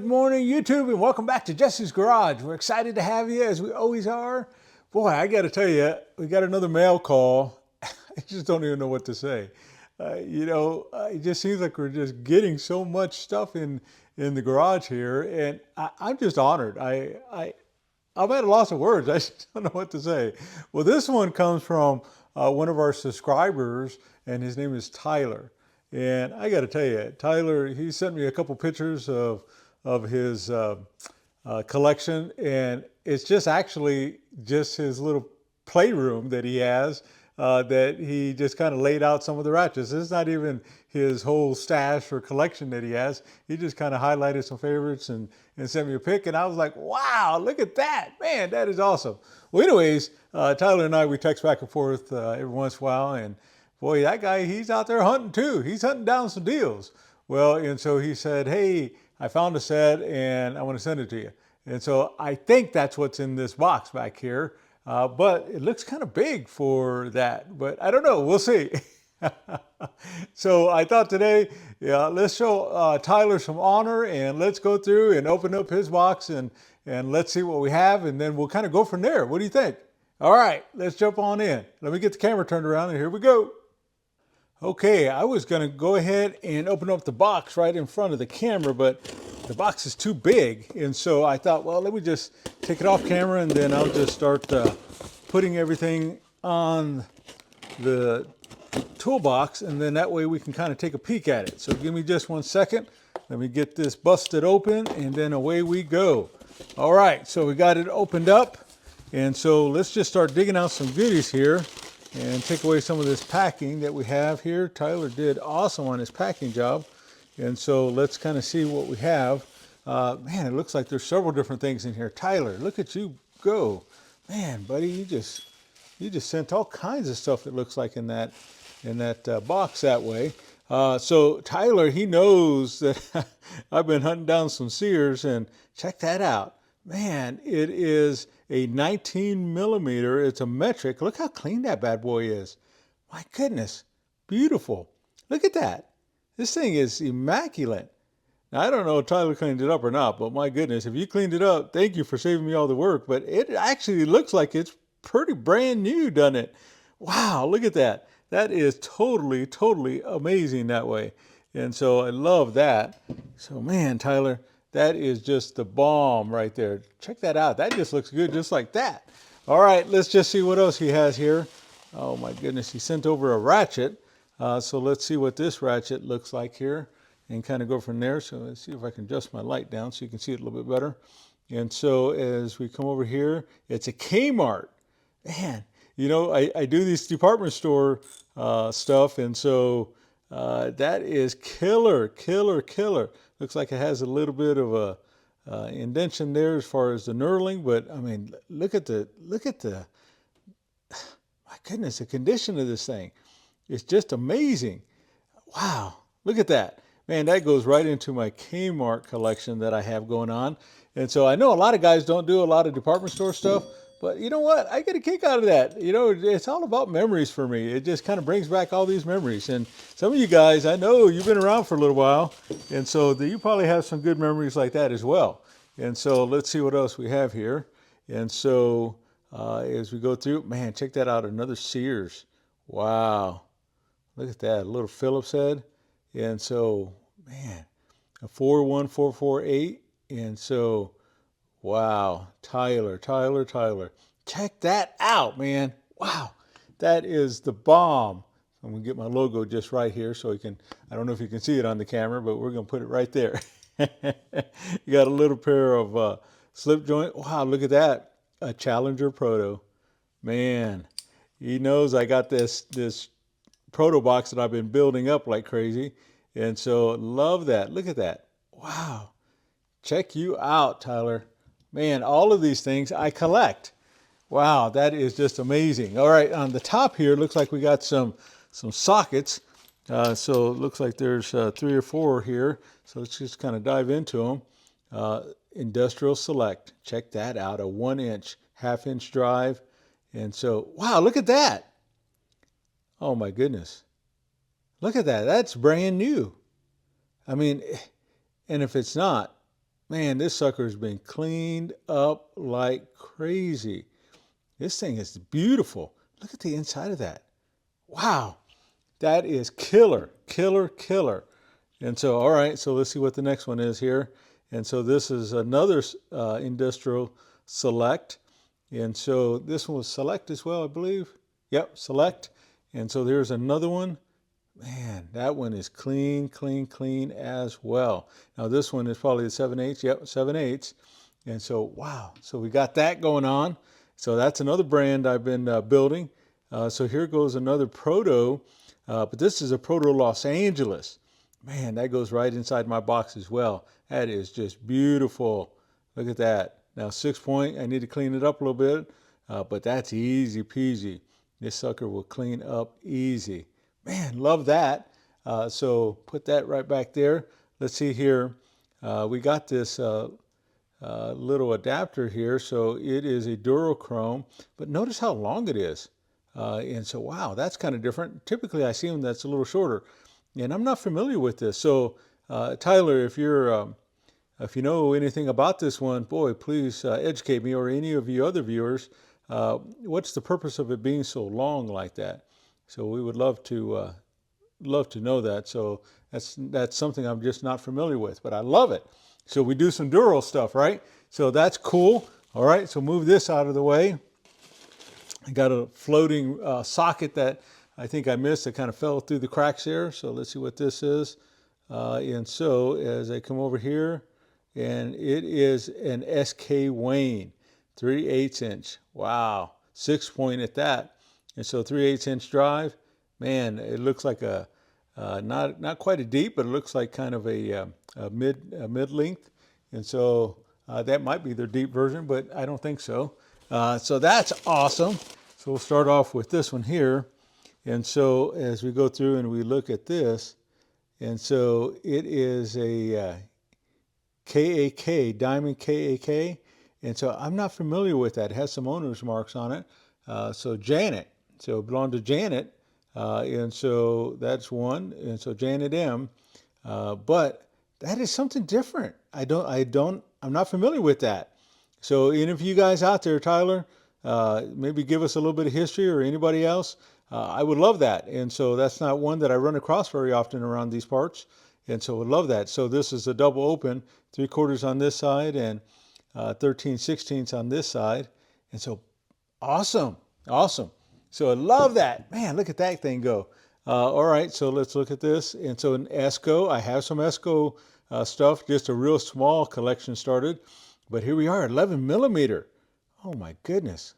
Good morning, YouTube, and welcome back to Jesse's Garage. We're excited to have you, as we always are. Boy, I got to tell you, we got another mail call. I just don't even know what to say. It just seems like we're just getting so much stuff in the garage here, and I'm just honored. I'm at a loss of words. I just don't know what to say. Well, this one comes from one of our subscribers, and his name is Tyler. And I got to tell you, Tyler, he sent me a couple pictures of his collection, and it's just actually just his little playroom that he has that he just kind of laid out some of the ratchets. It's not even his whole stash or collection that he has. He just kind of highlighted some favorites and sent me a pic, and I was like, wow, look at that. Man, that is awesome. Well, anyways, Tyler and I, we text back and forth every once in a while, and boy, that guy, he's out there hunting too. He's hunting down some deals. Well, and so he said, hey, I found a set and I want to send it to you. And so I think that's what's in this box back here. But it looks kind of big for that. But I don't know. We'll see. So I thought today, let's show Tyler some honor, and let's go through and open up his box and let's see what we have. And then we'll kind of go from there. What do you think? All right, let's jump on in. Let me get the camera turned around, and here we go. Okay, I was gonna go ahead and open up the box right in front of the camera, but the box is too big. And so I thought, well, let me just take it off camera, and then I'll just start putting everything on the toolbox, and then that way we can kind of take a peek at it. So give me just 1 second. Let me get this busted open, and then away we go. All right, so we got it opened up. And so let's just start digging out some goodies here and take away some of this packing that we have here. Tyler did awesome on his packing job. And so let's kind of see what we have. Man, it looks like there's several different things in here. Tyler, look at you go. Man, buddy, you just sent all kinds of stuff, it looks like, in that box that way. So Tyler, he knows that I've been hunting down some Sears, and check that out. Man, it is a 19 millimeter. It's a metric. Look how clean that bad boy is. My goodness, beautiful. Look at that. This thing is immaculate. Now, I don't know if Tyler cleaned it up or not, but my goodness, if you cleaned it up, thank you for saving me all the work. But it actually looks like it's pretty brand new, doesn't it? Wow, look at that. That is totally, totally amazing that way. And so I love that. So, man, Tyler, that is just the bomb right there. Check that out. That just looks good just like that. All right, let's just see what else he has here. Oh my goodness, he sent over a ratchet. So let's see what this ratchet looks like here and kind of go from there. So let's see if I can adjust my light down so you can see it a little bit better. And so as we come over here, it's a Kmart. Man, you know, I do these department store stuff, and so that is killer, killer, killer. Looks like it has a little bit of a indentation there as far as the knurling, but I mean, look at the, my goodness, the condition of this thing. It's just amazing. Wow, look at that. Man, that goes right into my Kmart collection that I have going on. And so I know a lot of guys don't do a lot of department store stuff, but you know what? I get a kick out of that. You know, it's all about memories for me. It just kind of brings back all these memories. And some of you guys, I know you've been around for a little while, and so you probably have some good memories like that as well. And so let's see what else we have here. And so as we go through, man, check that out, another Sears. Wow. Look at that, a little Phillips head. And so, man, a 41448. And so, wow, Tyler. Check that out, man. Wow, that is the bomb. I'm gonna get my logo just right here so you can, I don't know if you can see it on the camera, but we're gonna put it right there. You got a little pair of slip joint. Wow, look at that, a Challenger Proto. Man, he knows I got this Proto box that I've been building up like crazy. And so love that, look at that. Wow, check you out, Tyler. Man, all of these things I collect. Wow, that is just amazing. All right, on the top here, looks like we got some sockets. So it looks like there's 3 or 4 here. So let's just kind of dive into them. Industrial Select, check that out, a 1-inch, 1/2-inch drive. And so, wow, look at that. Oh my goodness. Look at that, that's brand new. I mean, and if it's not, Man, this sucker has been cleaned up like crazy. This thing is beautiful. Look at the inside of that. Wow, that is killer, killer, killer. And so, all right, so let's see what the next one is here. And so this is another industrial select. And so this one was select as well, I believe. Yep, select. And so there's another one. Man, that one is clean, clean, clean as well. Now this one is probably the 7/8. Yep, 7/8. And so, wow. So we got that going on. So that's another brand I've been building. So here goes another Proto. But this is a Proto Los Angeles. Man, that goes right inside my box as well. That is just beautiful. Look at that. Now 6-point, I need to clean it up a little bit, but that's easy peasy. This sucker will clean up easy. Man, love that. So put that right back there. Let's see here. We got this little adapter here. So it is a Durochrome, but notice how long it is. And so, wow, that's kind of different. Typically, I see them that's a little shorter. And I'm not familiar with this. So, Tyler, if you know anything about this one, boy, please educate me or any of you other viewers. What's the purpose of it being so long like that? So we would love to know that. So that's something I'm just not familiar with, but I love it. So we do some Duro stuff, right? So that's cool. All right, so move this out of the way. I got a floating socket that I think I missed. It kind of fell through the cracks there. So let's see what this is. And so as I come over here, and it is an SK Wayne, 3/8 inch. Wow, 6-point at that. And so 3/8 inch drive. Man, it looks like a not quite a deep, but it looks like kind of a mid length. And so that might be their deep version, but I don't think so. So that's awesome. So we'll start off with this one here. And so as we go through and we look at this, and so it is a KAK, Diamond KAK. And so I'm not familiar with that. It has some owner's marks on it. So Janet, so it belonged to Janet. And so that's one. And so Janet M. But that is something different. I'm not familiar with that. So any of you guys out there, Tyler, maybe give us a little bit of history, or anybody else. I would love that. And so that's not one that I run across very often around these parts. And so I would love that. So this is a double open, 3/4 on this side and 13/16 on this side. And so awesome, awesome. So I love that. Man, look at that thing go. All right, so let's look at this. And so in ESCO, I have some ESCO stuff, just a real small collection started. But here we are, 11 millimeter. Oh my goodness.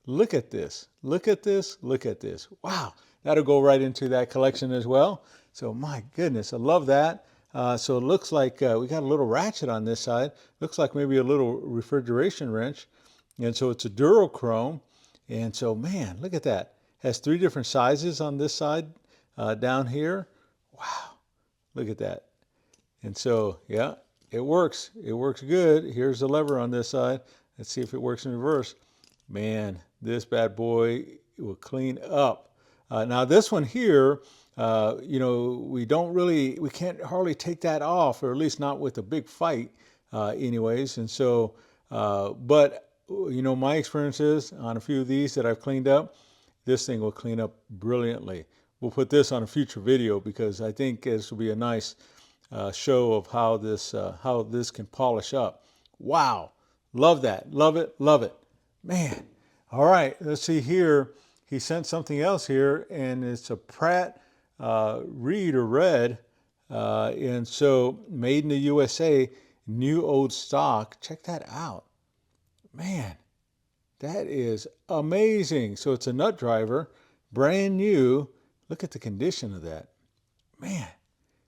Look at this, look at this, look at this. Wow, that'll go right into that collection as well. So my goodness, I love that. So it looks like we got a little ratchet on this side. Looks like maybe a little refrigeration wrench. And so it's a Durochrome. And so, man, look at that. Has 3 different sizes on this side down here. Wow, look at that. And so, yeah, it works. It works good. Here's the lever on this side. Let's see if it works in reverse. Man, this bad boy will clean up. Now this one here, we can't hardly take that off, or at least not with a big fight anyways. And so, but my experience is on a few of these that I've cleaned up, this thing will clean up brilliantly. We'll put this on a future video because I think this will be a nice show of how this can polish up. Wow, love that, love it, love it. Man, all right, let's see here. He sent something else here, and it's a Pratt Reed or Red, and so made in the USA, new old stock. Check that out. Man, that is amazing. So it's a nut driver, brand new. Look at the condition of that. Man,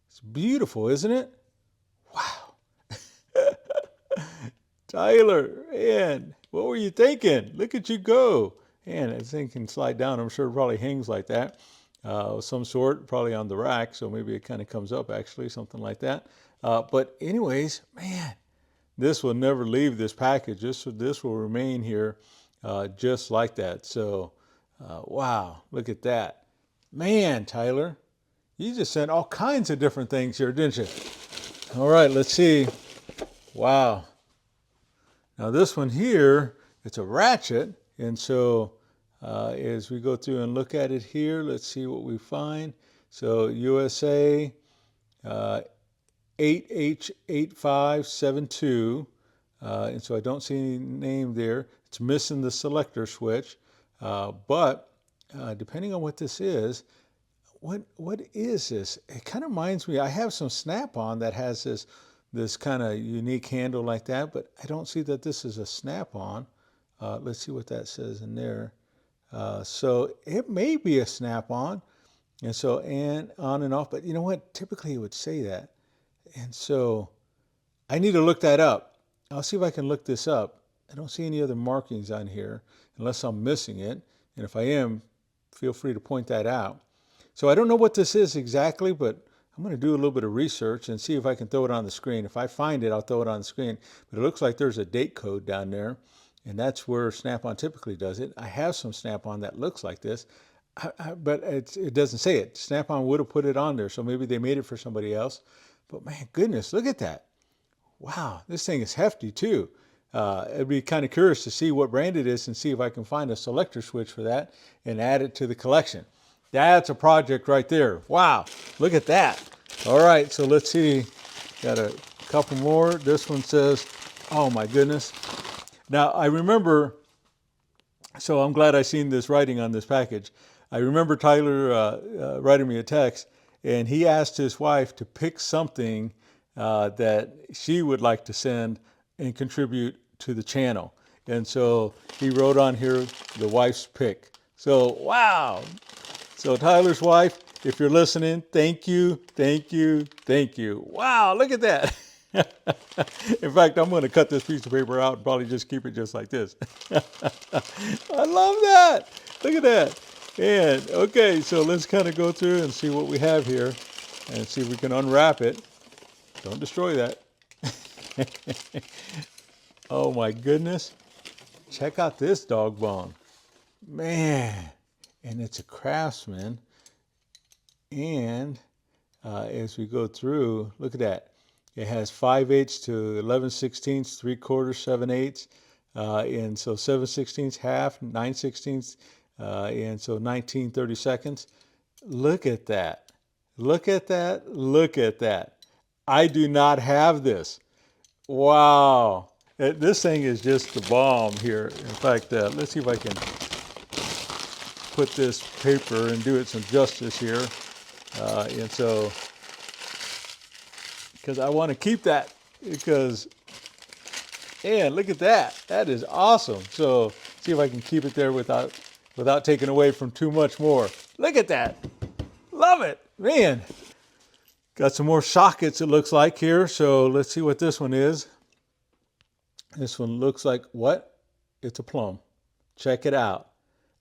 it's beautiful, isn't it? Wow. Tyler, man, what were you thinking? Look at you go. Man, that thing can slide down. I'm sure it probably hangs like that. Some sort, probably on the rack, so maybe it kind of comes up actually, something like that. But anyways, man, this will never leave this package. This will remain here just like that. So, wow, look at that. Man, Tyler, you just sent all kinds of different things here, didn't you? All right, let's see. Wow. Now this one here, it's a ratchet, and so as we go through and look at it here, let's see what we find. So USA 8H8572, and so I don't see any name there. It's missing the selector switch, but depending on what this is, what is this? It kind of reminds me, I have some Snap-on that has this kind of unique handle like that, but I don't see that this is a Snap-on. Let's see what that says in there. So it may be a Snap-on, and so and on and off, but you know what? Typically it would say that. And so I need to look that up. I'll see if I can look this up. I don't see any other markings on here unless I'm missing it. And if I am, feel free to point that out. So I don't know what this is exactly, but I'm going to do a little bit of research and see if I can throw it on the screen. If I find it, I'll throw it on the screen. But it looks like there's a date code down there, and that's where Snap-on typically does it. I have some Snap-on that looks like this, but it doesn't say it. Snap-on would have put it on there, so maybe they made it for somebody else. But man, goodness, look at that. Wow, this thing is hefty too. I'd be kind of curious to see what brand it is and see if I can find a selector switch for that and add it to the collection. That's a project right there. Wow, look at that. All right, so let's see. Got a couple more. This one says, oh my goodness. Now I remember, so I'm glad I seen this writing on this package. I remember Tyler writing me a text, and he asked his wife to pick something that she would like to send and contribute to the channel. And so he wrote on here the wife's pick. So, wow. So Tyler's wife, if you're listening, thank you, thank you, thank you. Wow, look at that. In fact, I'm going to cut this piece of paper out and probably just keep it just like this. I love that. Look at that. And okay, so let's kind of go through and see what we have here and see if we can unwrap it. Don't destroy that. Oh my goodness. Check out this dog bone. Man, and it's a Craftsman. And as we go through, look at that. It has 5/8 to 11/16, 3/4, 7/8, and so 7/16, half, 9/16, and so 19/32. Look at that. Look at that. Look at that. I do not have this. Wow. This thing is just the bomb here. In fact, let's see if I can put this paper and do it some justice here. And so, because I want to keep that, because, and look at that. That is awesome. So, see if I can keep it there without taking away from too much more. Look at that. Love it. Man. Got some more sockets, it looks like here. So let's see what this one is. This one looks like what? It's a plum. Check it out.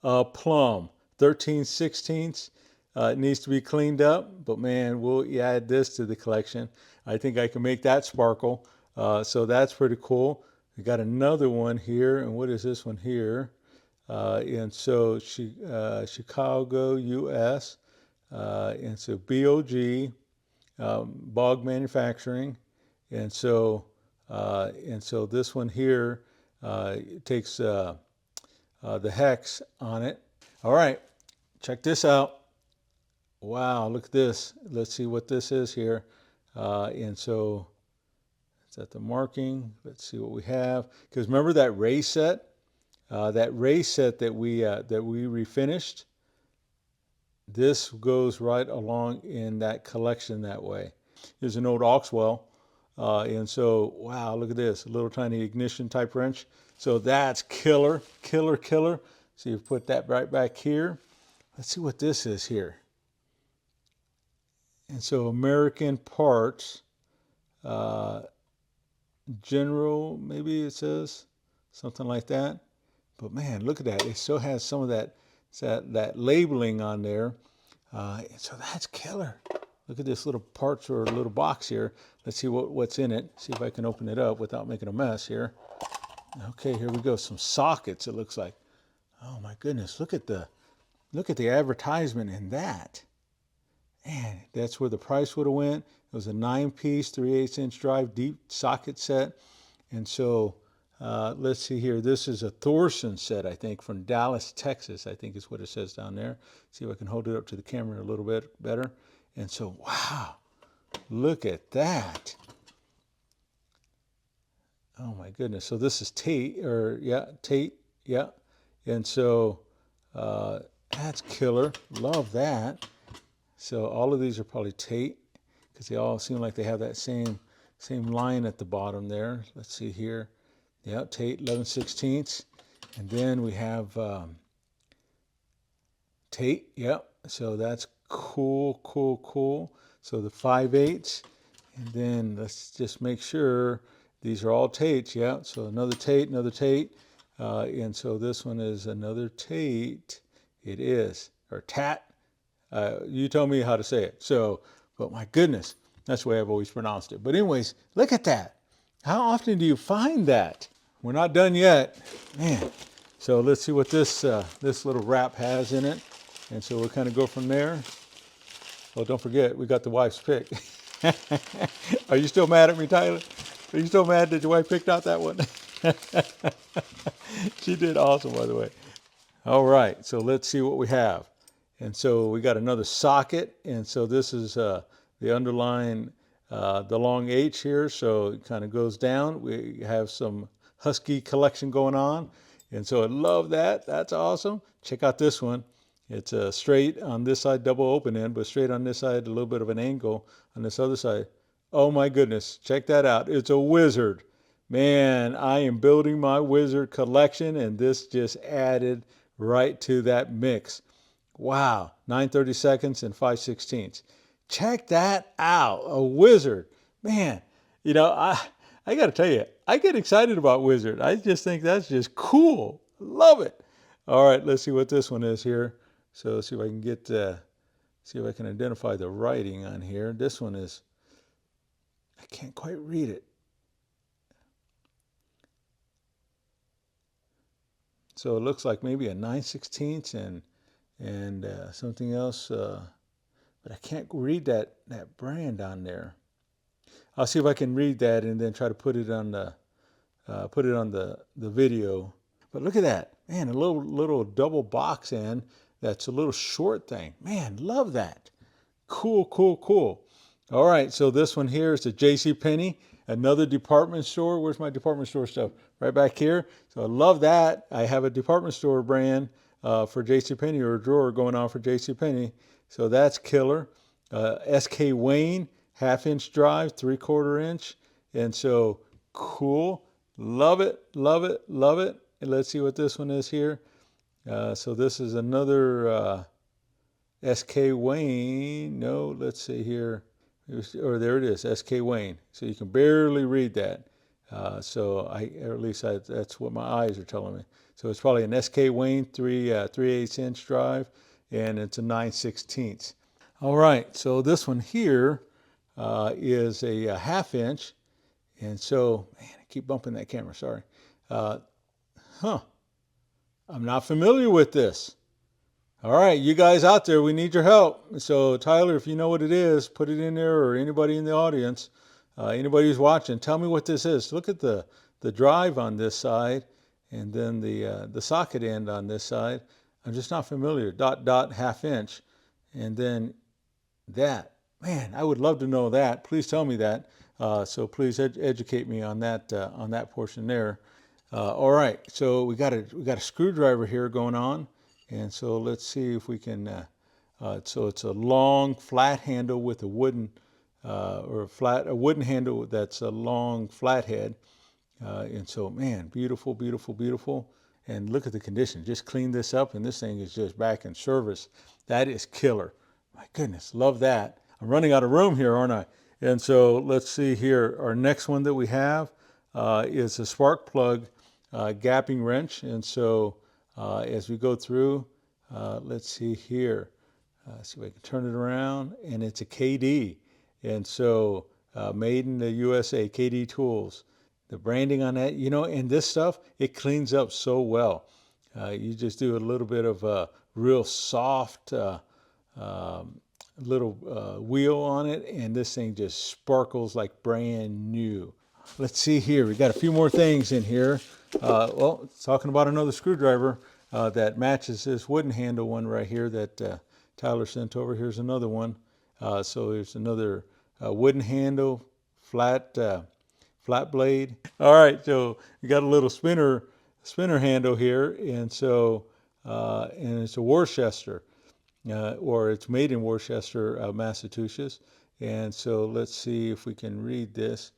A plum. 13/16. It needs to be cleaned up, but man, we'll add this to the collection. I think I can make that sparkle. So that's pretty cool. We got another one here, and what is this one here? And so Chicago, US, and so BOG. Bog Manufacturing, and so this one here takes the hex on it. All right, check this out. Wow, look at this. Let's see what this is here. And so it's at the marking. Let's see what we have. Because remember that race set? That race set that we refinished. This goes right along in that collection that way. Here's an old Oxwell. And so, wow, look at this. A little tiny ignition type wrench. So that's killer, killer, killer. So you put that right back here. Let's see what this is here. And so American Parts, General, maybe it says, something like that. But man, look at that. It still has some of that labeling on there. So that's killer. Look at this little parts or little box here. Let's see what's in it. See if I can open it up without making a mess here. Okay, here we go. Some sockets, it looks like. Oh my goodness, look at the advertisement in that. Man, that's where the price would have went. It was a 9-piece, 3/8-inch drive, deep socket set. And so let's see here. This is a Thorson set, I think, from Dallas, Texas, I think is what it says down there. See if I can hold it up to the camera a little bit better. And so, wow, look at that. Oh my goodness. So this is Tate, Tate, yeah. And so that's killer. Love that. So all of these are probably Tate because they all seem like they have that same line at the bottom there. Let's see here. Yeah, Tate 11/16. And then we have Tate, yep. So that's cool. So the 5/8. And then let's just make sure these are all Tates, yeah. So another Tate. And so this one is another Tate. It is, or Tat. You tell me how to say it. So, but my goodness, that's the way I've always pronounced it. But anyways, look at that. How often do you find that? We're not done yet, man. So let's see what this little wrap has in it. And so we'll kind of go from there. Oh, don't forget, we got the wife's pick. Are you still mad at me, Tyler? Are you still mad that your wife picked out that one? She did awesome, by the way. All right, so let's see what we have. And so we got another socket. And so this is the underline, the long H here. So it kind of goes down. We have some Husky collection going on. And so I love that. That's awesome. Check out this one. It's straight on this side, double open end, but straight on this side, a little bit of an angle on this other side. Oh my goodness, check that out. It's a Wizard. Man, I am building my Wizard collection, and this just added right to that mix. Wow, 9/32 and 5/16. Check that out, a Wizard. Man, you know, I got to tell you, I get excited about Wizard. I just think that's just cool. Love it. All right, let's see what this one is here. So let's see if I can get, see if I can identify the writing on here. This one is, I can't quite read it. So it looks like maybe a 9/16 and something else, but I can't read that brand on there. I'll see if I can read that and then try to put it on the video. But look at that, man! A little double box end. That's a little short thing. Man, love that. Cool. All right, so this one here is a JCPenney, another department store. Where's my department store stuff? Right back here. So I love that. I have a department store brand for JCPenney, or a drawer going on for JCPenney. So that's killer. SK Wayne, 1/2-inch drive, 3/4 inch. And so cool. Love it. And let's see what this one is here. So this is another SK Wayne. No, let's see here. Or there it is, SK Wayne. So you can barely read that. So or at least that's what my eyes are telling me. So it's probably an SK Wayne 3/8-inch drive, and it's a 9/16. All right, so this one here is a 1/2-inch. And so, man, I keep bumping that camera, sorry. I'm not familiar with this. All right, you guys out there, we need your help. So Tyler, if you know what it is, put it in there, or anybody in the audience, anybody who's watching, tell me what this is. Look at the drive on this side, and then the socket end on this side. I'm just not familiar. ... 1/2-inch, and then that. Man, I would love to know that. Please tell me that. So please educate me on that portion there. All right, so we got a screwdriver here going on, and so let's see if we can. So it's a long flat handle with a wooden a wooden handle that's a long flathead, and so man, beautiful. And look at the condition. Just cleaned this up, and this thing is just back in service. That is killer. My goodness, love that. I'm running out of room here, aren't I? And so let's see here. Our next one that we have is a spark plug gapping wrench. And so as we go through, let's see here. See if I can turn it around. And it's a KD. And so made in the USA, KD Tools. The branding on that, you know, and this stuff, it cleans up so well. You just do a little bit of real soft wheel on it, and this thing just sparkles like brand new. Let's see here. We got a few more things in here. Well, talking about another screwdriver that matches this wooden handle one right here that Tyler sent over. Here's another one. So there's another wooden handle, flat blade. All right, so you got a little spinner handle here, and so and it's a Worcester. Or it's made in Worcester, Massachusetts. And so let's see if we can read this.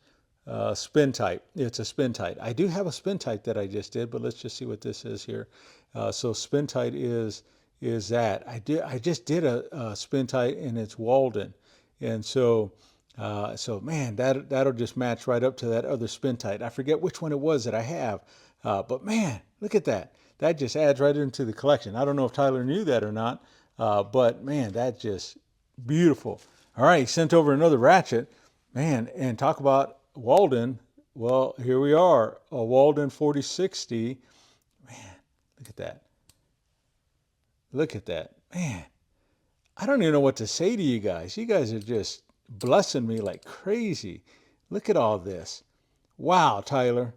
Spin tight. It's a spin tight. I do have a spin tight that I just did, but let's just see what this is here. So spin tight is that. I just did a spin tight, and it's Walden. And so man, that'll just match right up to that other spin tight. I forget which one it was that I have, but man, look at that. That just adds right into the collection. I don't know if Tyler knew that or not, but man, that's just beautiful. All right, he sent over another ratchet, man, and talk about Walden. Well, here we are, a Walden 4060. Man, look at that. Look at that, man. I don't even know what to say to you guys. You guys are just blessing me like crazy. Look at all this. Wow, Tyler,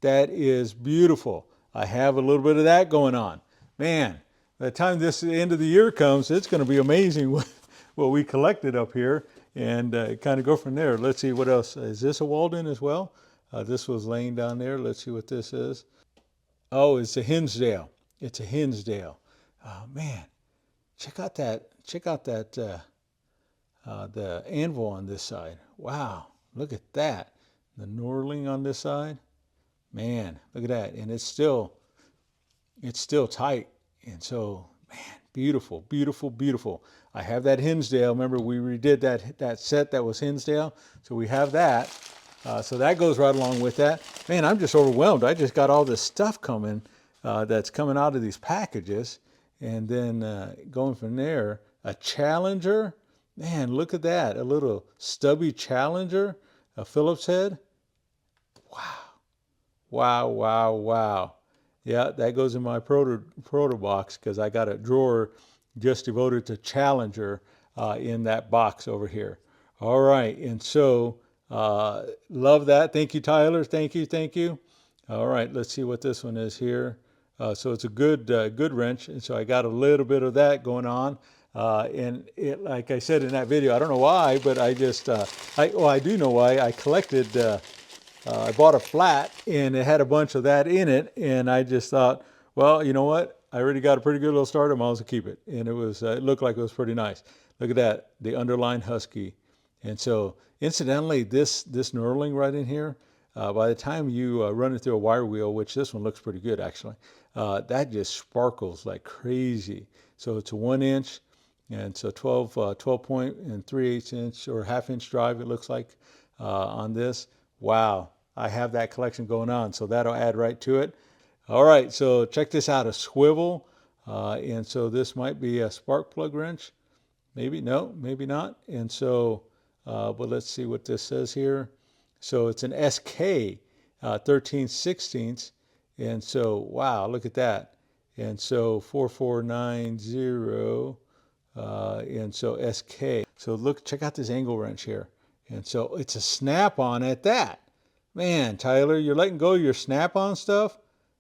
that is beautiful. I have a little bit of that going on. Man, by the time this end of the year comes, it's going to be amazing what we collected up here, and kind of go from there. Let's see what else. Is this a Walden as well? This was laying down there. Let's see what this is. Oh, it's a Hinsdale. It's a Hinsdale. Oh, man, check out that. Check out that. The anvil on this side. Wow, look at that. The knurling on this side. Man, look at that. And it's still tight. And so, man, beautiful, beautiful, beautiful. I have that Hinsdale. Remember, we redid that set that was Hinsdale. So we have that. So that goes right along with that. Man, I'm just overwhelmed. I just got all this stuff coming that's coming out of these packages. And then going from there, a Challenger. Man, look at that. A little stubby Challenger, a Phillips head. Wow. Wow, wow, wow. Yeah, that goes in my proto box because I got a drawer just devoted to Challenger in that box over here. All right, and so love that. Thank you, Tyler. Thank you, thank you. All right, let's see what this one is here. So it's a good wrench, and so I got a little bit of that going on. And it, like I said in that video, I don't know why, but I just, I do know why. I collected, I bought a flat, and it had a bunch of that in it, and I just thought, well, you know what? I already got a pretty good little start. I might as well keep it. And it was, it looked like it was pretty nice. Look at that, the underline Husky. And so, incidentally, this knurling right in here, by the time you run it through a wire wheel, which this one looks pretty good actually, that just sparkles like crazy. So it's a 1 inch. And so 12 point and 3/8 inch or ½ inch drive, it looks like on this. Wow, I have that collection going on, so that'll add right to it. All right, so check this out, a swivel. And so this might be a spark plug wrench. Maybe, no, maybe not. And so, but let's see what this says here. So it's an SK 13/16. And so, wow, look at that. And so 4490. And so SK. So look, check out this angle wrench here. And so it's a snap-on at that. Man, Tyler, you're letting go of your snap-on stuff?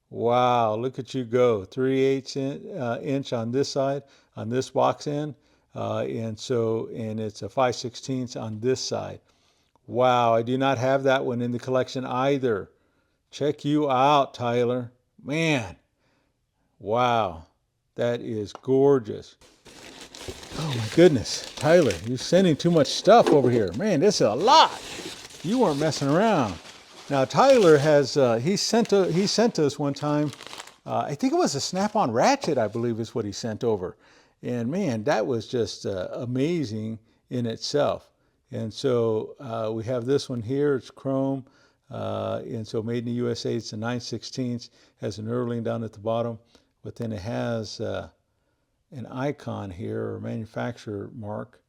Wow, look at you go. 3/8 inch on this side, on this box end. And it's a 5/16 on this side. Wow, I do not have that one in the collection either. Check you out, Tyler. Man, wow, that is gorgeous. Oh my goodness, Tyler, you're sending too much stuff over here. Man, this is a lot. You weren't messing around. Now Tyler has, he sent us one time, I think it was a snap-on ratchet, I believe is what he sent over. And man, that was just amazing in itself. And so we have this one here, it's chrome. And so made in the USA, it's a 9/16, has an knurling down at the bottom, but then it has an icon here, or manufacturer mark,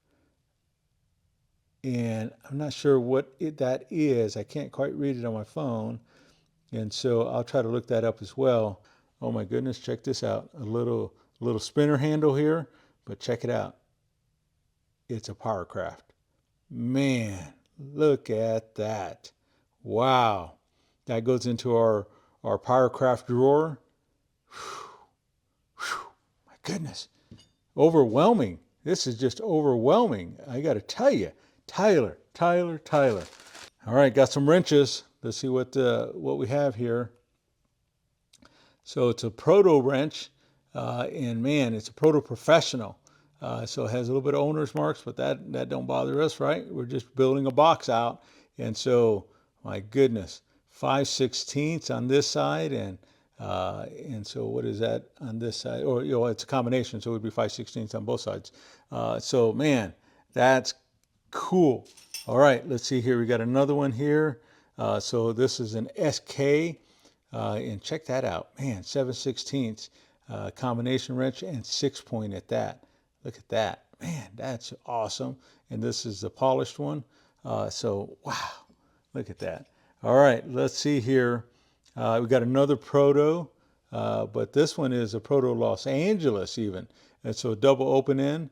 and I'm not sure what that is. I can't quite read it on my phone, and so I'll try to look that up as well. Oh my goodness, check this out. A little spinner handle here, but check it out. it's a Powercraft. Man, look at that. Wow. That goes into our Powercraft drawer. Whew, whew, my goodness. Overwhelming. This is just overwhelming. I got to tell you. Tyler. All right, got some wrenches. Let's see what we have here. So it's a proto wrench, and man, it's a proto professional. So it has a little bit of owner's marks, but that don't bother us, right? We're just building a box out, and so my goodness, 5/16 on this side, and so what is that on this side? Or it's a combination, so it would be 5/16 on both sides. So man, that's cool. All right, let's see here. We got another one here. So this is an SK. And check that out, man, 7/16 combination wrench and 6-point at that. Look at that, man, that's awesome. And this is the polished one. So wow, look at that. All right, let's see here. We got another proto, but this one is a proto Los Angeles even. And so double open end.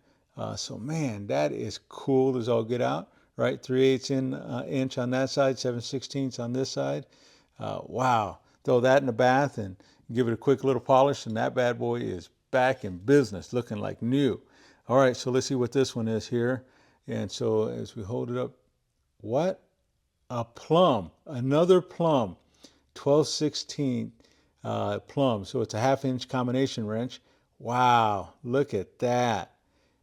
So man, that is cool as all get out, right? 3/8 inch on that side, 7/16 on this side. Wow. Throw that in the bath and give it a quick little polish, and that bad boy is back in business, looking like new. All right, so let's see what this one is here. And so as we hold it up, what? A plum, another plum, 12/16 plum. So it's a 1/2 inch combination wrench. Wow, look at that.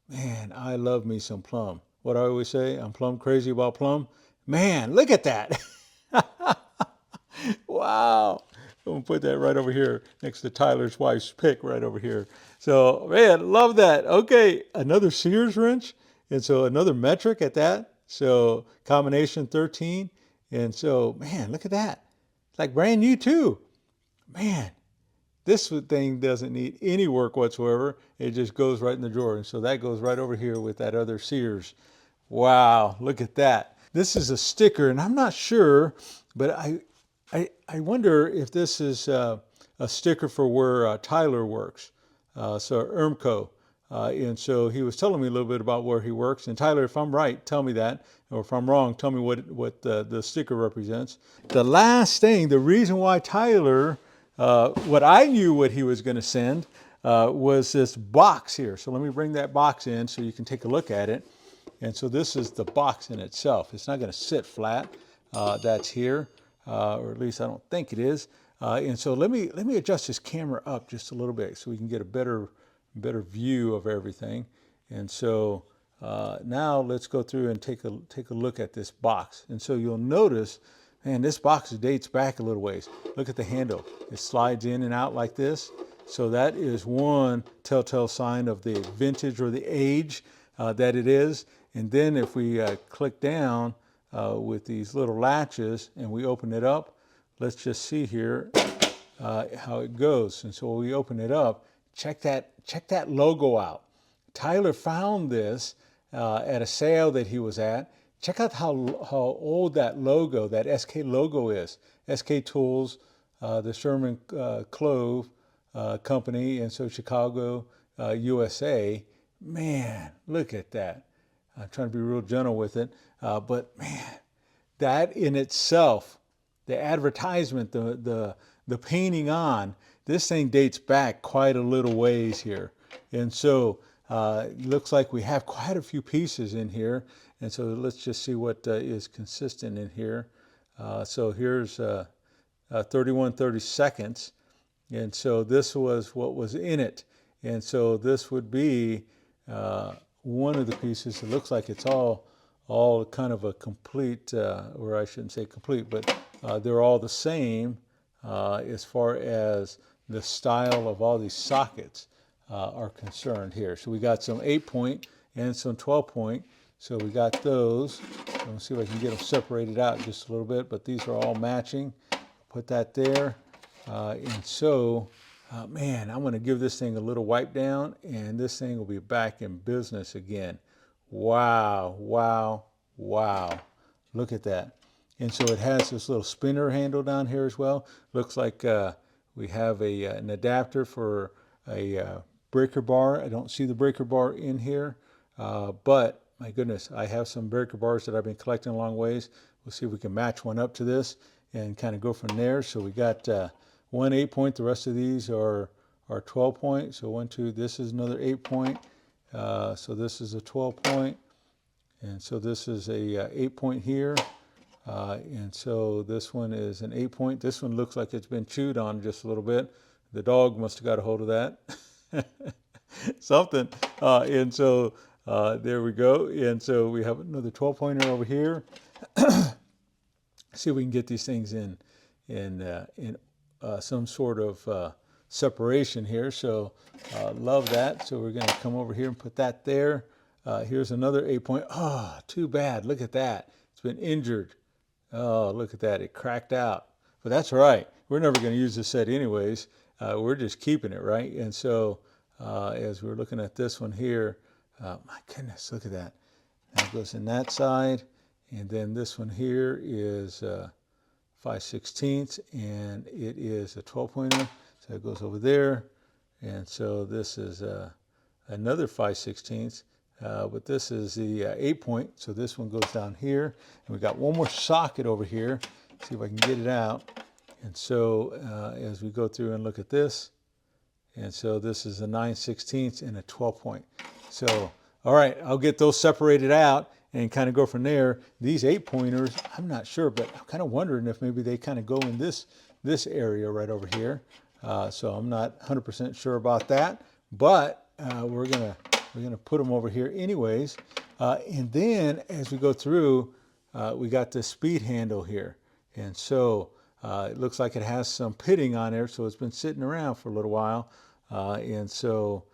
Man, I love me some plum. What I always say, I'm plum crazy about plum. Man, look at that. Wow. I'm going to put that right over here next to Tyler's wife's pick right over here. So, man, love that. Okay, another Sears wrench. And so another metric at that. So combination 13. And so, man, look at that. It's like brand new too. Man, this thing doesn't need any work whatsoever. It just goes right in the drawer. And so that goes right over here with that other Sears. Wow, look at that. This is a sticker, and I'm not sure, but I wonder if this is a sticker for where Tyler works, so Ermco. And so he was telling me a little bit about where he works. And Tyler, if I'm right, tell me that. Or if I'm wrong, tell me what the sticker represents. The last thing, the reason why Tyler, what I knew what he was going to send was this box here. So let me bring that box in so you can take a look at it. And so this is the box in itself. It's not going to sit flat. That's here. Or at least I don't think it is. And so let me adjust this camera up just a little bit so we can get a better view of everything. And so now let's go through and take a look at this box. And so you'll notice, man, this box dates back a little ways. Look at the handle. It slides in and out like this. So that is one telltale sign of the vintage or the age that it is. And then if we click down, with these little latches and we open it up, let's just see here how it goes. And so when we open it up, check that logo out. Tyler found this at a sale that he was at. Check out how old that logo, that SK logo is. SK Tools, the Sherman Clove company, and so Chicago, USA. Man, look at that. I'm trying to be real gentle with it. But man, that in itself, the advertisement, the painting on, this thing dates back quite a little ways here. And so it looks like we have quite a few pieces in here. And so let's just see what is consistent in here. So here's 31/32. And so this was what was in it. And so this would be one of the pieces. It looks like it's all kind of a complete, or I shouldn't say complete, but they're all the same as far as the style of all these sockets are concerned here. So we got some 8-point and some 12-point. So we got those. Let me see if I can get them separated out just a little bit, but these are all matching. Put that there. And so, man, I'm going to give this thing a little wipe down, and this thing will be back in business again. Wow, wow, wow. Look at that. And so it has this little spinner handle down here as well. Looks like we have an adapter for a breaker bar. I don't see the breaker bar in here, but my goodness, I have some breaker bars that I've been collecting a long ways. We'll see if we can match one up to this and kind of go from there. So we got one 8-point. The rest of these are 12-point. So 1, 2, this is another 8-point. So this is a 12-point. And so this is a 8-point here. And so this one is an 8-point. This one looks like it's been chewed on just a little bit. The dog must have got a hold of that. Something. And so there we go. And so we have another 12-pointer over here. See if we can get these things in some sort of separation here. So love that. So we're going to come over here and put that there. Here's another 8-point. Oh, too bad. Look at that. It's been injured. Oh, look at that. It cracked out. But that's all right. We're never going to use this set anyways. We're just keeping it, right? And so as we're looking at this one here, my goodness, look at that. That goes in that side. And then this one here is 5/16, and it is a 12-pointer. So it goes over there. And so this is another 5/16. But this is the 8-point. So this one goes down here. And we got one more socket over here. See if I can get it out. And so as we go through and look at this, and so this is a 9/16 and a 12-point. So, all right, I'll get those separated out and kind of go from there. These 8-pointers, I'm not sure, but I'm kind of wondering if maybe they kind of go in this area right over here. So I'm not 100% sure about that, but we're gonna put them over here anyways. And then as we go through, we got this speed handle here. And so it looks like it has some pitting on there, so it's been sitting around for a little while. And so,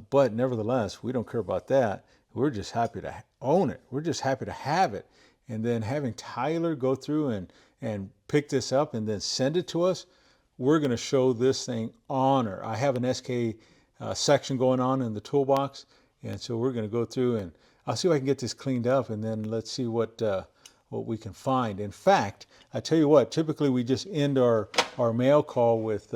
but nevertheless, we don't care about that. We're just happy to own it. We're just happy to have it. And then having Tyler go through and pick this up and then send it to us, we're going to show this thing honor. I have an SK section going on in the toolbox, and so we're going to go through and I'll see if I can get this cleaned up, and then let's see what we can find. In fact, I tell you what, typically we just end our mail call with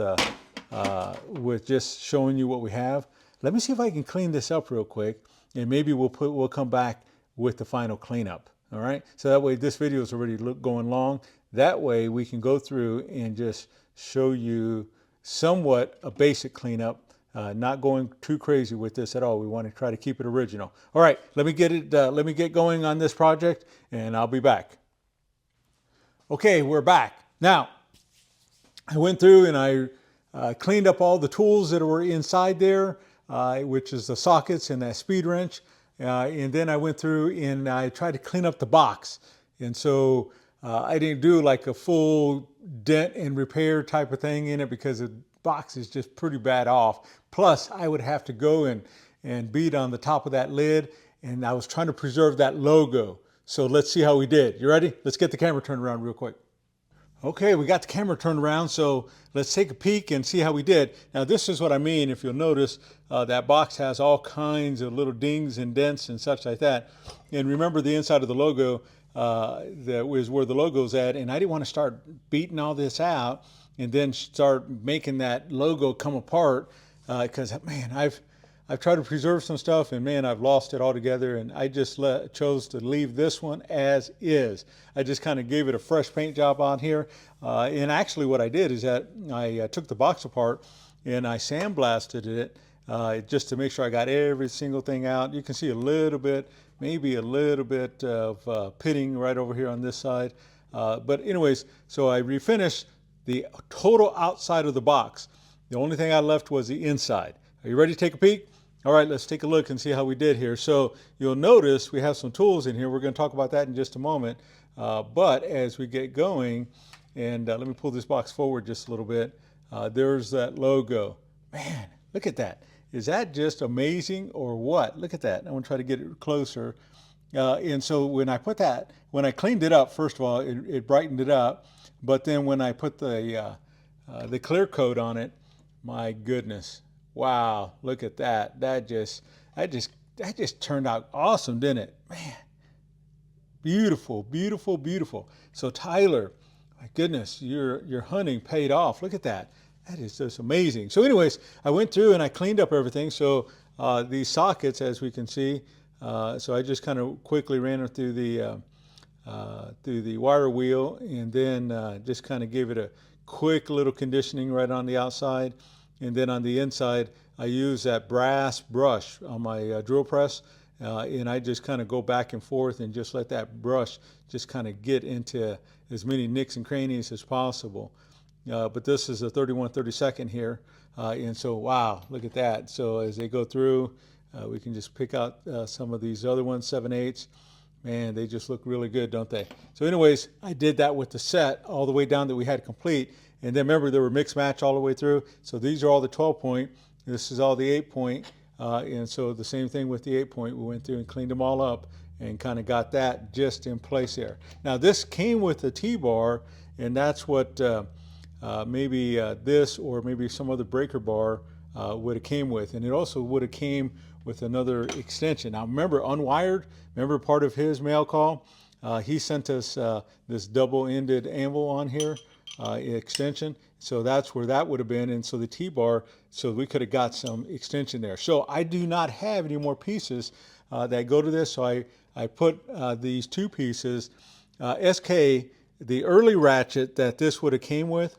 just showing you what we have. Let me see if I can clean this up real quick, and maybe we'll come back with the final cleanup. All right, so that way this video is already going long. That way we can go through and just show you somewhat a basic cleanup, not going too crazy with this at all. We want to try to keep it original. All right, let me get going on this project, and I'll be back. Okay, we're back. Now, I went through and I cleaned up all the tools that were inside there, which is the sockets and that speed wrench. And then I went through and I tried to clean up the box. And so I didn't do like a full dent and repair type of thing in it because the box is just pretty bad off. Plus, I would have to go and beat on the top of that lid. And I was trying to preserve that logo. So let's see how we did. You ready? Let's get the camera turned around real quick. Okay, we got the camera turned around, so let's take a peek and see how we did. Now this is what I mean. If you'll notice, that box has all kinds of little dings and dents and such like that. And remember the inside of the logo, that was where the logo's at, and I didn't want to start beating all this out and then start making that logo come apart, because man, I've tried to preserve some stuff, and man, I've lost it altogether, and I just chose to leave this one as is. I just kind of gave it a fresh paint job on here. And actually what I did is that I took the box apart and I sandblasted it just to make sure I got every single thing out. You can see a little bit, maybe a little bit of pitting right over here on this side. But anyways, so I refinished the total outside of the box. The only thing I left was the inside. Are you ready to take a peek? All right, let's take a look and see how we did here. So you'll notice we have some tools in here. We're going to talk about that in just a moment. But as we get going, and let me pull this box forward just a little bit. There's that logo. Man, look at that. Is that just amazing or what? Look at that. I want to try to get it closer. And so when I cleaned it up, first of all, it brightened it up. But then when I put the clear coat on it, my goodness. Wow, look at that. That just turned out awesome, didn't it? Man, beautiful, beautiful, beautiful. So Tyler, my goodness, your hunting paid off. Look at that. That is just amazing. So anyways, I went through and I cleaned up everything. So these sockets, as we can see, So I just kind of quickly ran it through the wire wheel, and then just kind of gave it a quick little conditioning right on the outside. And then on the inside, I use that brass brush on my drill press, and I just kind of go back and forth and just let that brush just kind of get into as many nicks and crannies as possible. But this is a 31/32 here, and so wow, look at that. So as they go through, we can just pick out some of these other ones, 7/8. Man, they just look really good, don't they? So anyways, I did that with the set all the way down that we had complete. And then remember, there were mix match all the way through. So these are all the 12-point. This is all the 8-point. And so the same thing with the 8-point. We went through and cleaned them all up and kind of got that just in place there. Now this came with the T-bar, and that's what maybe this or maybe some other breaker bar would have came with. And it also would have came with another extension. Now remember, Unwired, remember part of his mail call? He sent us this double-ended anvil on here, extension. So that's where that would have been. And so the T-bar, so we could have got some extension there. So I do not have any more pieces that go to this. So I put these two pieces. SK, the early ratchet that this would have came with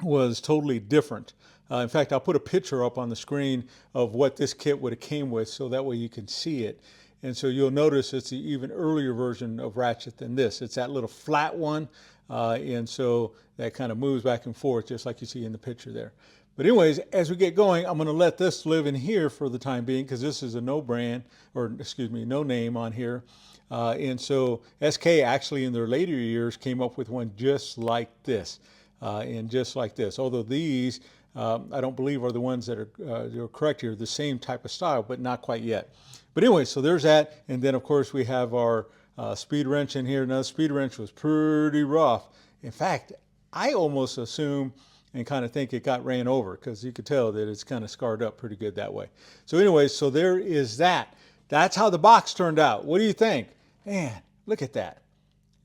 was totally different. In fact, I'll put a picture up on the screen of what this kit would have came with, so that way you can see it. And so you'll notice it's the even earlier version of ratchet than this. It's that little flat one, and so that kind of moves back and forth just like you see in the picture there. But anyways, as we get going, I'm going to let this live in here for the time being, because this is a no brand, or excuse me, no name on here. And so SK actually in their later years came up with one just like this, and just like this. Although these, I don't believe are the ones that are correct here, the same type of style, but not quite yet. But anyway, so there's that. And then of course we have our speed wrench in here. Now the speed wrench was pretty rough. In fact, I almost assume and kind of think it got ran over, because you could tell that it's kind of scarred up pretty good that way. So anyway, so there is that. That's how the box turned out. What do you think? Man, look at that.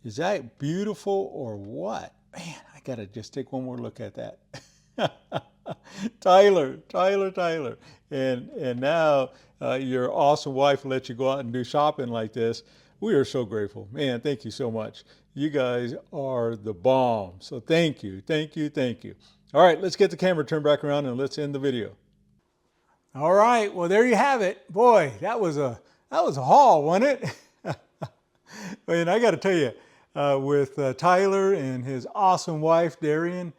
Is that beautiful or what? Man, I gotta just take one more look at that. Tyler. And now your awesome wife let you go out and do shopping like this. We are so grateful. Man, thank you so much. You guys are the bomb. So thank you. All right, let's get the camera turned back around and let's end the video. All right, well, there you have it. Boy, that was a haul, wasn't it? And I got to tell you, with Tyler and his awesome wife, Darien,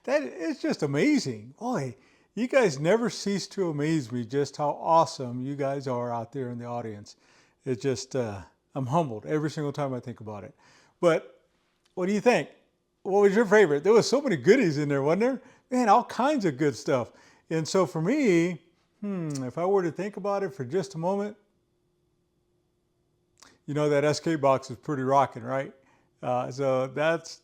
that it's just amazing. Boy, you guys never cease to amaze me just how awesome you guys are out there in the audience. It's just, I'm humbled every single time I think about it. But what do you think? What was your favorite? There was so many goodies in there, wasn't there? Man, all kinds of good stuff. And so for me, if I were to think about it for just a moment, you know, that SK box is pretty rocking, right? So that's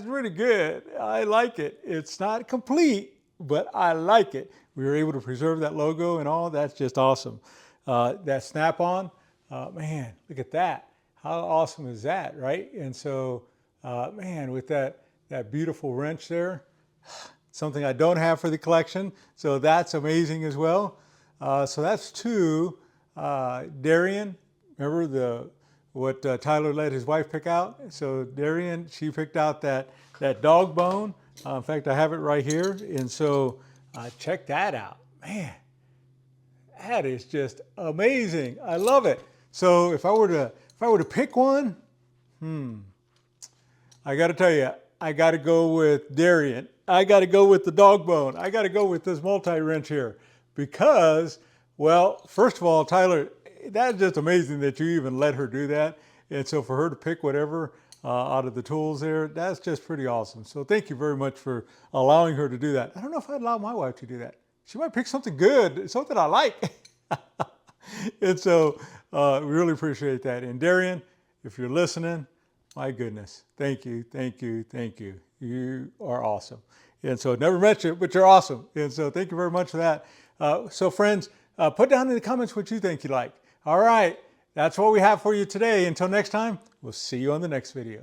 really good. I like it. It's not complete, but I like it. We were able to preserve that logo and all. That's just awesome. That snap-on, man, look at that. How awesome is that, right? And so, man, with that beautiful wrench there, something I don't have for the collection. So that's amazing as well. So that's two. Darien, remember what Tyler let his wife pick out? So Darien, she picked out that dog bone. In fact, I have it right here. And so check that out. Man, that is just amazing. I love it. So if I were to pick one, I got to tell you, I got to go with Darien. I got to go with the dog bone. I got to go with this multi-wrench here because, well, first of all, Tyler, that's just amazing that you even let her do that. And so for her to pick whatever out of the tools there, that's just pretty awesome. So thank you very much for allowing her to do that. I don't know if I'd allow my wife to do that. She might pick something good, something I like. And so really appreciate that. And Darien, if you're listening, my goodness, thank you. You are awesome. And so never met you, but you're awesome. And so thank you very much for that. So friends, put down in the comments what you think you like. All right, that's what we have for you today. Until next time, we'll see you on the next video.